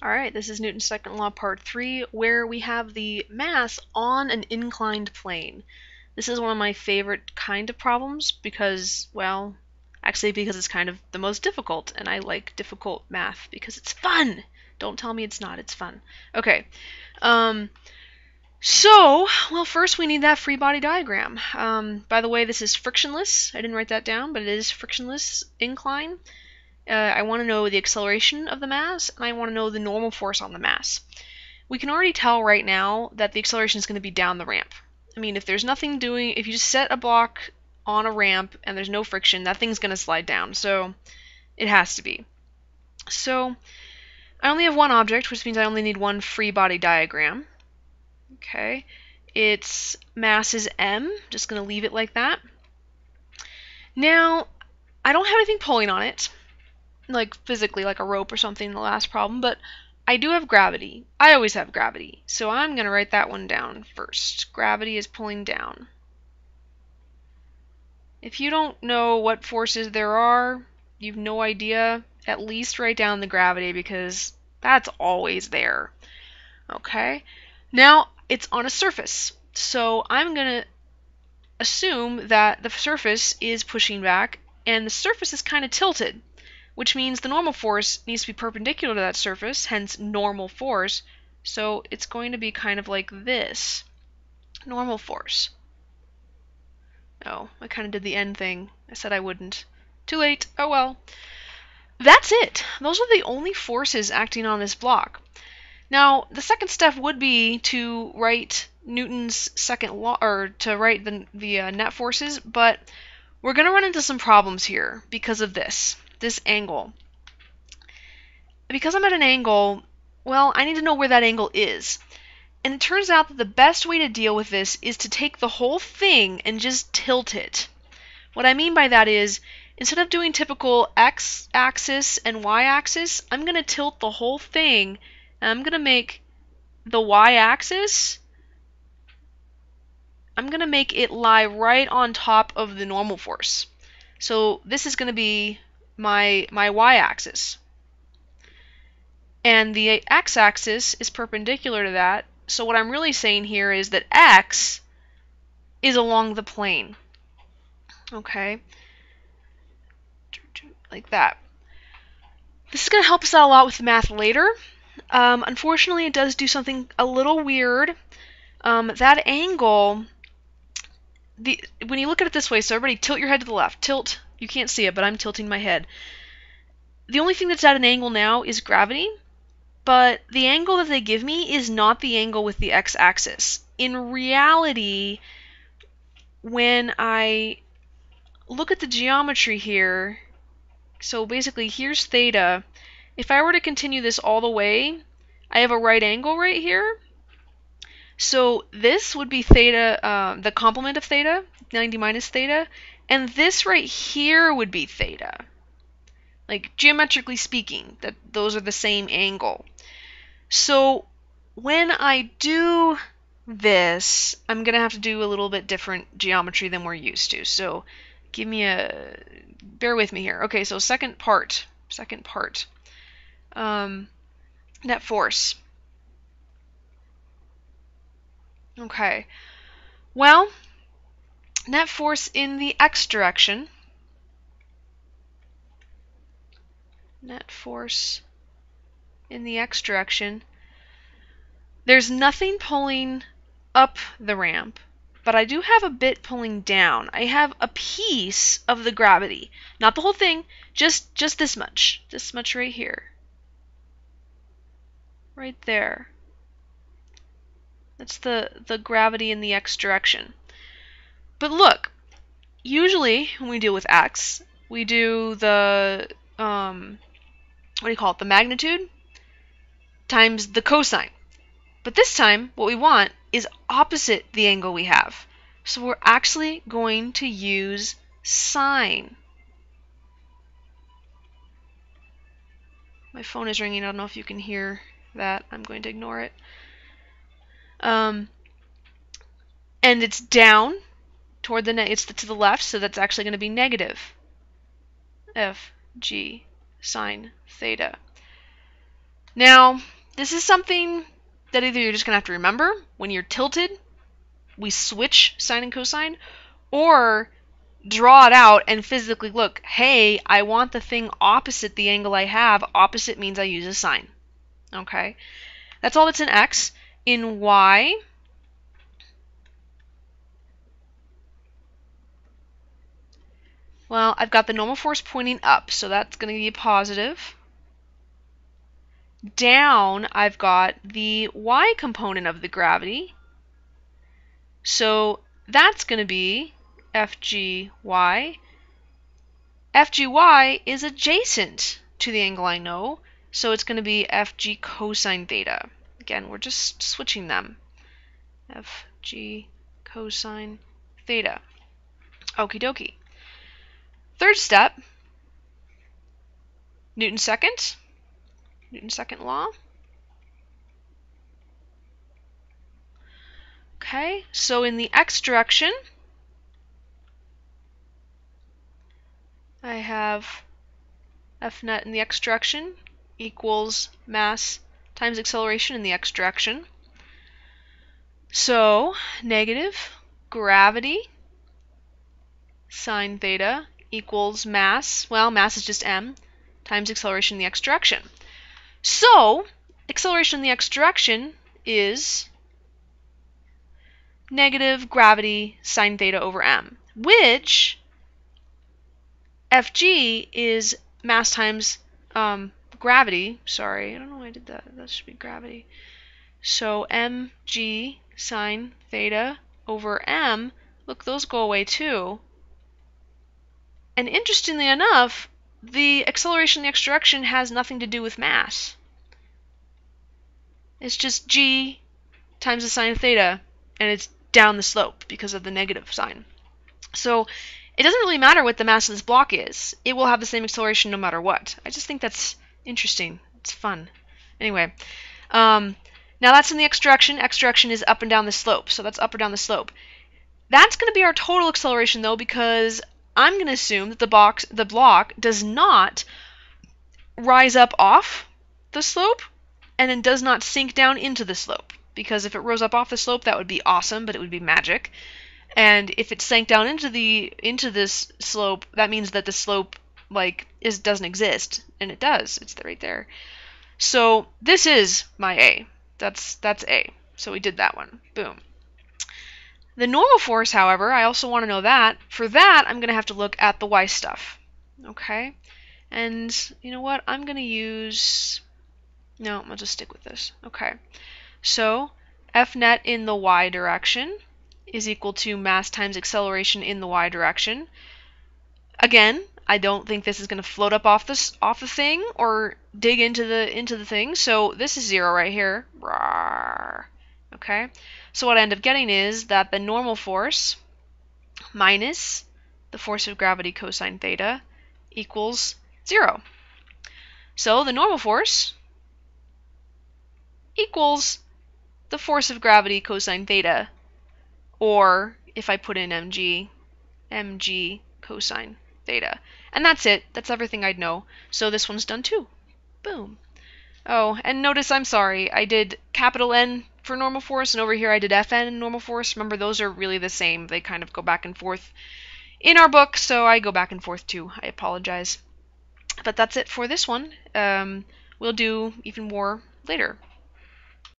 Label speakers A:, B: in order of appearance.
A: Alright, this is Newton's second law, part 3, where we have the mass on an inclined plane. This is one of my favorite kind of problems because, well, actually because it's kind of the most difficult, and I like difficult math because it's fun! Don't tell me it's not, it's fun. Okay, well, first we need that free body diagram. By the way, this is frictionless. I didn't write that down, but it is frictionless incline. I want to know the acceleration of the mass, and I want to know the normal force on the mass. We can already tell right now that the acceleration is going to be down the ramp. I mean, if there's nothing doing, if you just set a block on a ramp and there's no friction, that thing's going to slide down, so it has to be. So I only have one object, which means I only need one free body diagram. Okay, its mass is m, just going to leave it like that. Now, I don't have anything pulling on it, like physically, like a rope or something in the last problem, but I do have gravity. I always have gravity, so I'm going to write that one down first. Gravity is pulling down. If you don't know what forces there are, you've no idea, at least write down the gravity because that's always there. Okay, now it's on a surface, so I'm going to assume that the surface is pushing back and the surface is kind of tilted, which means the normal force needs to be perpendicular to that surface, hence normal force. So it's going to be kind of like this. Normal force. Oh, I kind of did the end thing. I said I wouldn't. Too late. Oh well. That's it. Those are the only forces acting on this block. Now, the second step would be to write Newton's second law, or to write the net forces, but we're going to run into some problems here because of this angle. Because I'm at an angle, well, I need to know where that angle is. And it turns out that the best way to deal with this is to take the whole thing and just tilt it. What I mean by that is, instead of doing typical x-axis and y-axis, I'm going to tilt the whole thing, and I'm going to make the y-axis, I'm going to make it lie right on top of the normal force. So this is going to be my y-axis. And the x-axis is perpendicular to that, so what I'm really saying here is that x is along the plane. Okay? Like that. This is going to help us out a lot with the math later. Unfortunately, it does do something a little weird. That angle, when you look at it this way, so everybody tilt your head to the left. Tilt. You can't see it, but I'm tilting my head. The only thing that's at an angle now is gravity. But the angle that they give me is not the angle with the x-axis. In reality, when I look at the geometry here, so basically here's theta. If I were to continue this all the way, I have a right angle right here. So this would be theta, the complement of theta, 90 minus theta, and this right here would be theta. Like, geometrically speaking, those are the same angle. So when I do this, I'm going to have to do a little bit different geometry than we're used to. So bear with me here. Okay, so second part. Net force. Okay, well, net force in the x direction. Net force in the x direction. There's nothing pulling up the ramp, but I do have a bit pulling down. I have a piece of the gravity. Not the whole thing, just this much. This much right here. Right there. That's the gravity in the x direction. But look, usually when we deal with x, we do the, what do you call it, the magnitude times the cosine. But this time, what we want is opposite the angle we have. So we're actually going to use sine. My phone is ringing. I don't know if you can hear that. I'm going to ignore it. And it's down toward it's to the left, so that's actually going to be negative f g sine theta. Now, this is something that either you're just going to have to remember when you're tilted, we switch sine and cosine, or draw it out and physically look, hey, I want the thing opposite the angle I have. Opposite means I use a sine. Okay? That's all that's in x. In y, well, I've got the normal force pointing up, so that's going to be positive. Down, I've got the y component of the gravity. So that's going to be FGY. FGY is adjacent to the angle I know, so it's going to be FG cosine theta. Again, we're just switching them. FG cosine theta. Okie dokie. Third step, Newton's second law. Okay, so in the x direction, I have F net in the x direction equals mass times acceleration in the x direction. So negative gravity sine theta equals mass, well, mass is just m, times acceleration in the x direction. So acceleration in the x direction is negative gravity sine theta over m, which Fg is mass times gravity. Sorry, I don't know why I did that. That should be gravity. So mg sine theta over m, look, those go away too. And interestingly enough, the acceleration in the x direction has nothing to do with mass. It's just g times the sine of theta, and it's down the slope because of the negative sign. So it doesn't really matter what the mass of this block is. It will have the same acceleration no matter what. I just think that's interesting. It's fun. Anyway, now that's in the x direction. X direction is up and down the slope, so that's up or down the slope. That's going to be our total acceleration, though, because I'm going to assume that the block does not rise up off the slope and then does not sink down into the slope. Because if it rose up off the slope, that would be awesome, but it would be magic. And if it sank down into this slope, that means that the slope doesn't exist, and it does. It's right there. So this is my A. That's A. So we did that one. Boom. The normal force, however, I also want to know that. For that, I'm going to have to look at the y stuff. Okay? And you know what? I'm going to use... No, I'll just stick with this. Okay. So F net in the y direction is equal to mass times acceleration in the y direction. Again, I don't think this is going to float up off the thing or dig into the thing. So this is 0 right here. Rawr. Okay? So what I end up getting is that the normal force minus the force of gravity cosine theta equals 0. So the normal force equals the force of gravity cosine theta, or if I put in mg cosine theta. And that's it. That's everything I'd know. So this one's done too. Boom. Oh, and notice I'm sorry. I did capital N for normal force, and over here I did Fn in normal force. Remember, those are really the same. They kind of go back and forth in our book, so I go back and forth too. I apologize. But that's it for this one. We'll do even more later.